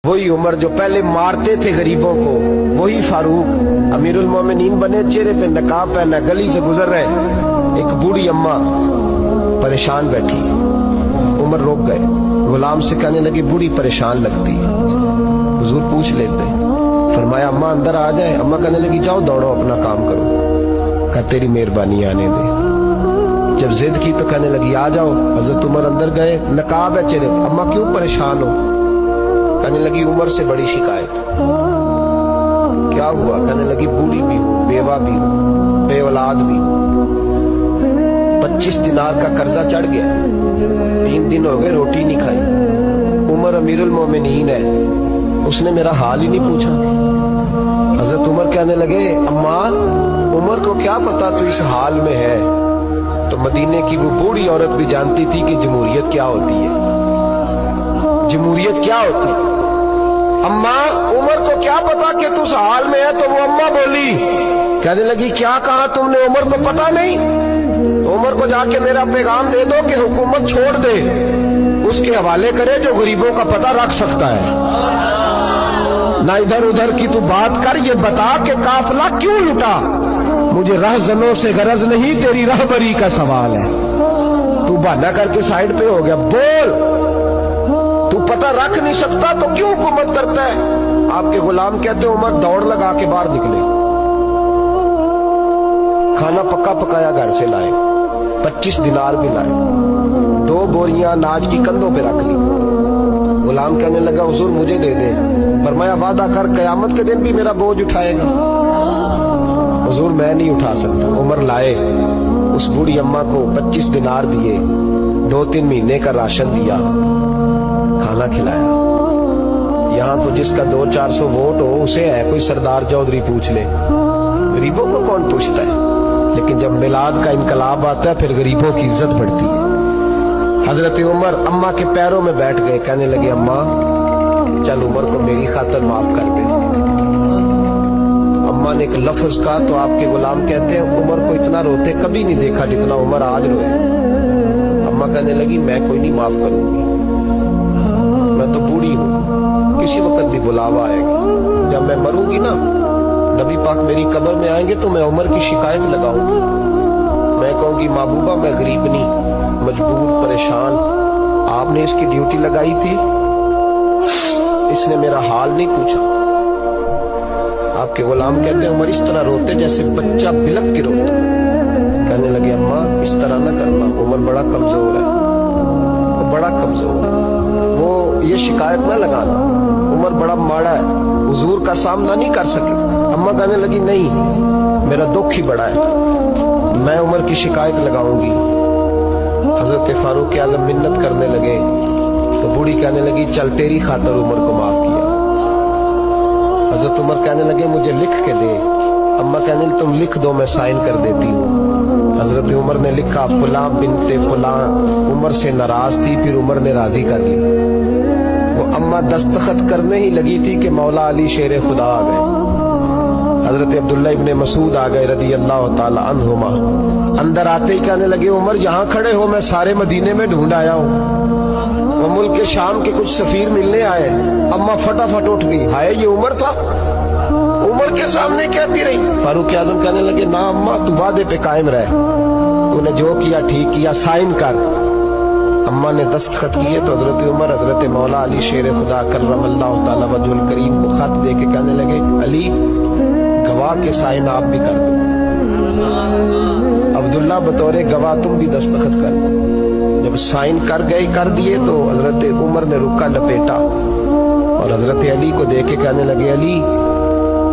وہی عمر جو پہلے مارتے تھے غریبوں کو، وہی فاروق امیر المومنین بنے، چہرے پہ نقاب پہنا، گلی سے گزر رہے، ایک بوڑھی اماں پریشان بیٹھی، عمر روک گئے، غلام سے کہنے لگے بوڑھی پریشان لگتی ہے، حضور پوچھ لیتے، فرمایا اماں اندر آ جائے، اماں کہنے لگی جاؤ دوڑو اپنا کام کرو، کہا تیری مہربانی آنے دے، جب ضد کی تو کہنے لگی آ جاؤ، حضرت عمر اندر گئے، نقاب ہے چہرے، اماں کیوں پریشان ہو؟ کہنے لگی عمر سے بڑی شکایت۔ کیا ہوا؟ کہنے لگی بوڑھی بھی ہوں، بیوہ بھی ہوں، بے اولاد بھی ہوں، 25 دینار کا قرضہ چڑھ گیا، 3 دن ہو گئے روٹی نہیں کھائی، عمر امیر المومنین ہے، اس نے میرا حال ہی نہیں پوچھا۔ حضرت عمر کہنے لگے اماں عمر کو کیا پتا تو اس حال میں ہے؟ تو مدینے کی وہ بوڑھی عورت بھی جانتی تھی کہ جمہوریت کیا ہوتی ہے، جمہوریت کیا ہوتی ہے۔ اماں عمر کو کیا پتا کہ تو اس حال میں ہے؟ تو وہ اماں بولی، کہنے لگی کیا کہا تم نے؟ عمر کو پتا نہیں؟ تو عمر کو جا کے میرا پیغام دے دو کہ حکومت چھوڑ دے، اس کے حوالے کرے جو غریبوں کا پتہ رکھ سکتا ہے، نہ ادھر ادھر کی تو بات کر، یہ بتا کہ قافلہ کیوں لٹا؟ مجھے رہزنوں سے غرض نہیں، تیری رہبری کا سوال ہے۔ تو بہانہ کر کے سائیڈ پہ ہو گیا، بول، تو پتہ رکھ نہیں سکتا تو کیوں حکومت کرتا ہے؟ آپ کے غلام کہتے ہیں عمر دوڑ لگا کے باہر نکلے، کھانا پکا پکایا گھر سے لائے، 25 دینار بھی لائے، 2 بوریاں اناج کی کندھوں پہ رکھ لی۔ غلام کہنے لگا حضور مجھے دے دیں، فرمایا وعدہ کر قیامت کے دن بھی میرا بوجھ اٹھائے گا؟ حضور میں نہیں اٹھا سکتا۔ عمر لائے، اس بوڑھی اماں کو 25 دینار دیے، 2-3 مہینے کا راشن دیا، کھانا کھلایا۔ یہاں تو جس کا 200-400 ووٹ ہو اسے ہے کوئی سردار چودھری پوچھ لے، غریبوں کو کون پوچھتا ہے؟ لیکن جب میلاد کا انقلاب آتا ہے پھر غریبوں کی عزت بڑھتی ہے۔ حضرت عمر اماں کے پیروں میں بیٹھ گئے، کہنے لگے اماں چل عمر کو میری خاطر معاف کر دے۔ اماں نے ایک لفظ کہا تو آپ کے غلام کہتے ہیں عمر کو اتنا روتے کبھی نہیں دیکھا جتنا عمر آج روئے۔ اماں کہنے لگی میں کوئی نہیں معاف کروں گی، میں تو بوڑھی ہوں، کسی وقت بھی بلاوا آئے گا، جب میں مروں گی نا نبی پاک میری قبر میں آئیں گے تو میں عمر کی شکایت لگاؤں گی، میں کہوں گی محبوبہ میں غریب نہیں، مجبور، پریشان، آپ نے اس کی ڈیوٹی لگائی تھی، اس نے میرا حال نہیں پوچھا۔ آپ کے غلام کہتے ہیں عمر اس طرح روتے جیسے بچہ بلک کے روتا۔ کہنے لگے اماں اس طرح نہ کرنا، عمر بڑا کمزور ہے، وہ بڑا کمزور ہے، وہ یہ شکایت نہ لگانا، عمر بڑا ماڑا ہے، حضور کا سامنا نہیں کر سکے۔ اماں کہنے لگی نہیں، میرا دکھ ہی بڑا ہے، میں عمر کی شکایت لگاؤں گی۔ حضرت فاروق اعظم منت کرنے لگے تو بوڑھی کہنے لگی چل تیری خاطر عمر کو معاف کیا۔ حضرت عمر کہنے لگے مجھے لکھ کے دے، اماں کہنے لگی تم لکھ دو میں سائن کر دیتی ہوں۔ حضرت عمر نے لکھا فلاں بنت فلاں عمر سے ناراض تھی، پھر عمر نے راضی کر لی۔ وہ اماں دستخط کرنے ہی لگی تھی کہ مولا علی شیر خدا آ گئے، حضرت عبداللہ ابن مسعود آ گئے رضی اللہ تعالی عنہما۔ اندر آتے ہی کہنے لگے عمر یہاں کھڑے ہو، میں سارے مدینے میں ڈھونڈ آیا ہوں، وہ ملک شام کے کچھ سفیر ملنے آئے۔ اماں فٹافٹ اٹھ گئی، ہائے یہ عمر تھا، عمر کے سامنے کہتی رہی۔ فاروق اعظم کہنے لگے نہ اماں تو وعدے پہ قائم رہ، تو نے جو کیا ٹھیک کیا، سائن کر۔ اماں نے دستخط کیے تو حضرت عمر حضرت مولا علی شیر خدا کرم اللہ تعالی وجہ الکریم کو خط دے کے کہنے لگے علی گواہ کے سائن آپ بھی کر دو، عبداللہ بطور گواہ تم بھی دستخط کر دو۔ جب سائن کر دیے تو حضرت عمر نے رکا لپیٹا اور حضرت علی کو دے کے کہنے لگے علی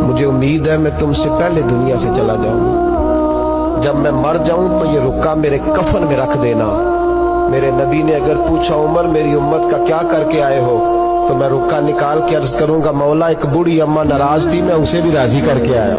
مجھے امید ہے میں تم سے پہلے دنیا سے چلا جاؤں، جب میں مر جاؤں تو یہ رکا میرے کفن میں رکھ دینا۔ میرے نبی نے اگر پوچھا عمر میری امت کا کیا کر کے آئے ہو تو میں رکا نکال کے عرض کروں گا مولا ایک بوڑھی اماں ناراض تھی، میں اسے بھی راضی کر کے آیا۔